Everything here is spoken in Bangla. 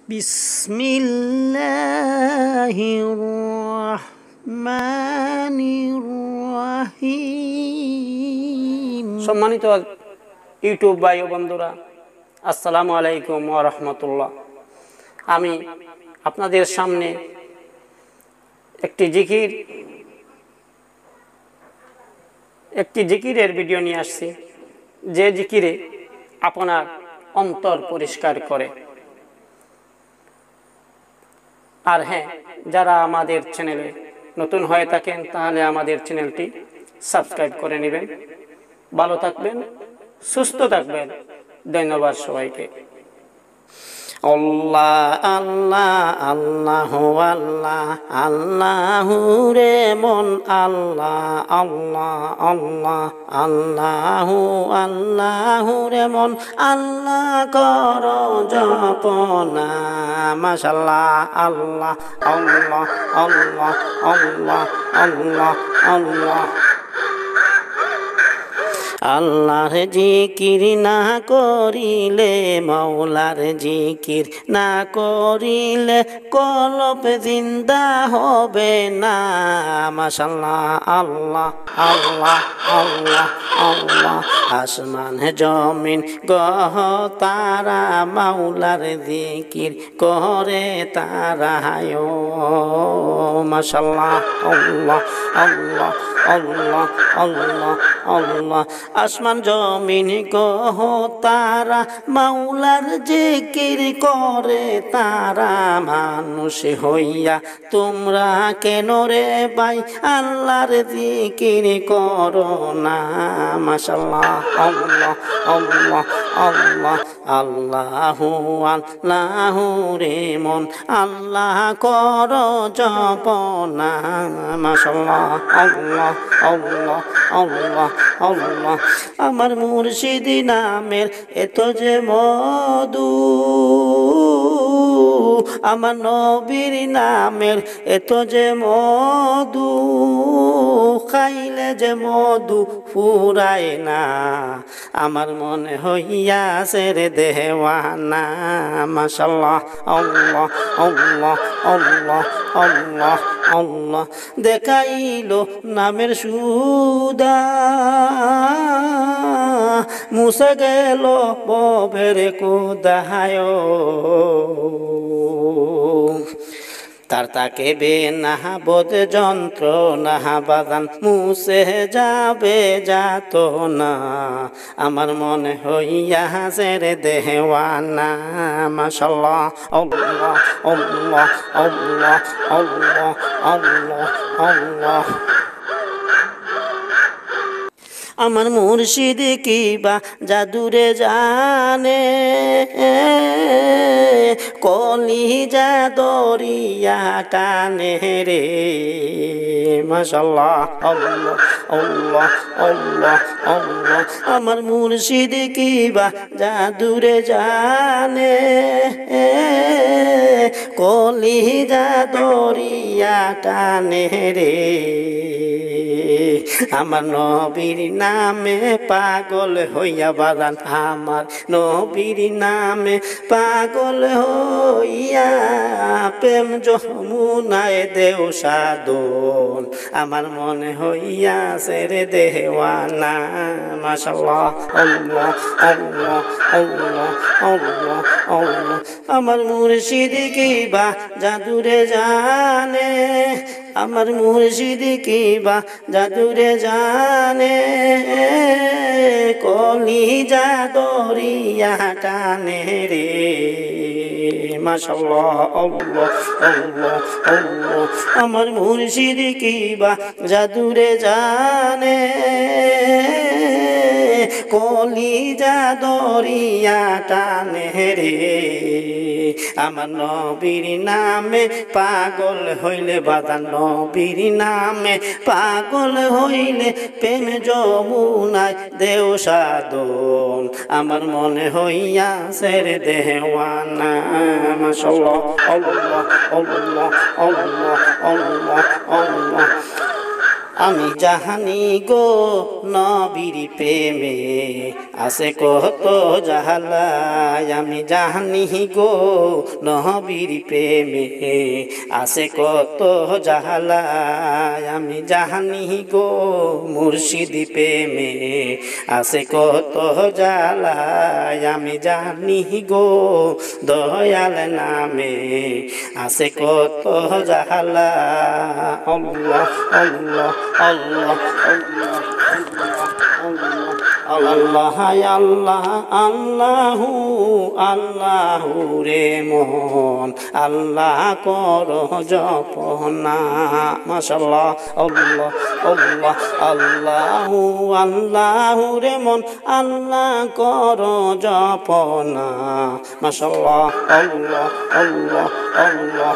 বিসমিল্লাহির রহমানির রহিম। সম্মানিত ইউটিউব ভাই ও বন্ধুরা, আসসালামু আলাইকুম ওয়া রাহমাতুল্লাহ। আমি আপনাদের সামনে একটি জিকিরের ভিডিও নিয়ে আসছি, যে জিকিরে আপনার অন্তর পরিষ্কার করে। আর হ্যাঁ, যারা আমাদের চ্যানেলে নতুন হয়ে থাকেন তাহলে আমাদের চ্যানেলটি সাবস্ক্রাইব করে নেবেন। ভালো থাকবেন, সুস্থ থাকবেন। ধন্যবাদ সবাইকে। আল্লাহ আল্লাহ আল্লাহ আল্লাহ আল্লাহ রে মন আল্লাহ আল্লাহ আল্লাহ আল্লাহ আল্লাহ রে মন আল্লাহ কর জপনা। মাশাআল্লাহ আল্লাহ আল্লাহ আল্লাহ আল্লাহ আল্লাহ আল্লাহ। আল্লাহর জিকির না করিলে, মাওলার জিকির না করিলে কলব জিন্দা হবে না। মাশাআল্লাহ আল্লাহ আল্লাহ আল্লাহ আল্লাহ। আসমান জমিন গহ তারা মাওলার জিকির করে তারা। মাশাআল্লাহ আল্লাহ আল্লাহ আল্লাহ আল্লাহ আল্লাহ। আসমান জমিন গহ তারা মাওলার জিকির করে তারা। মানুষ হইয়া তোমরা কেন রে ভাই আল্লাহর জিকির করো না। মাশাআল্লাহ আল্লাহ আল্লাহ আল্লাহ আল্লাহু আল্লাহু রে মন আল্লাহ কর জপনা। মাশাআল্লাহ আল্লাহ আল্লাহ আল্লাহ আল্লাহ। আমার মুর্শিদ নামের এত যে মধু, আমার নবীর নামের এত যে মধু, খাইলে যে মধু ফুরায় না। আমার মনে হইয়াছে রে দেওয়ানা। মাশাআল্লাহ আল্লাহ আল্লাহ আল্লাহ আল্লাহ আল্লাহ। দেখাইলো নামের সুদা, মুছে গেল ববের কুদায়। তার তাকে বে নাহা বোধ যন্ত্র নাহা বাগান মুছে যাবে যাত না। আমার মনে হইয়া রে দেওয়ানা। মাশাআল্লাহ আল্লাহ আল্লাহ আল্লাহ আল্লাহ আল্লাহ আল্লাহ। আমার মুর্শিদ কিবা জাদুরে জানে, কলিজা দরিয়া টানে রে। মাশাআল্লাহ আল্লাহ আল্লাহ আল্লাহ আল্লাহ। আমার মুর্শিদ কিবা জাদুরে জানে, কলিজা দরিয়া টানে রে। আমার নবীর নামে পাগল হইয়া বাজান, আমার নবীর নামে পাগল হইয়া প্রেম যমুনায় দেও সাধন। আমার মনে হইয়াছে রে দেওয়ানা। মাশাআল্লাহ আল্লাহ আল্লাহ আল্লাহ আল্লাহ আল্লাহ। আমার মুর্শিদ কিবা জাদুরে জানে, আমার মুর্শিদ কিবা জাদুরে জানে, কলিজা দরিয়া টানে রে। মাশাআল্লাহ আল্লাহ আল্লাহ আল্লাহ। আমার মুর্শিদ কিবা জাদুরে জানে, কলিজা দরিয়া টানে রে। আমার নবীর নামে পাগল হইলে বাদান, নবীর নামে পাগল হইলে প্রেম যমুনায় দেও সাধন। আমার মনে হইয়াছে রে দেওয়ানা। মাশাআল্লাহ আল্লাহ আল্লাহ আল্লাহ আল্লাহ আল্লাহ। আমি জাহানি গো নবীর প্রেমে আছে কত জাহালা আমি জাহানি গো নবীর প্রেমে আছে কত জাহালা আমি জাহানি গো মুর্শিদ প্রেমে আছে কত জালা আমি জানি গো দয়াল নামে আছে কত জাহালা আল্লাহ আল্লাহ আল্লাহ আল্লাহ আল্লাহ আল্লাহু আল্লাহু রে মন আল্লাহ কর জপনা মাশাআল্লাহ আল্লাহ আল্লাহ আল্লাহু আল্লাহু রে মন আল্লাহ কর জপনা মাশাআল্লাহ আল্লাহ আল্লাহ আল্লাহ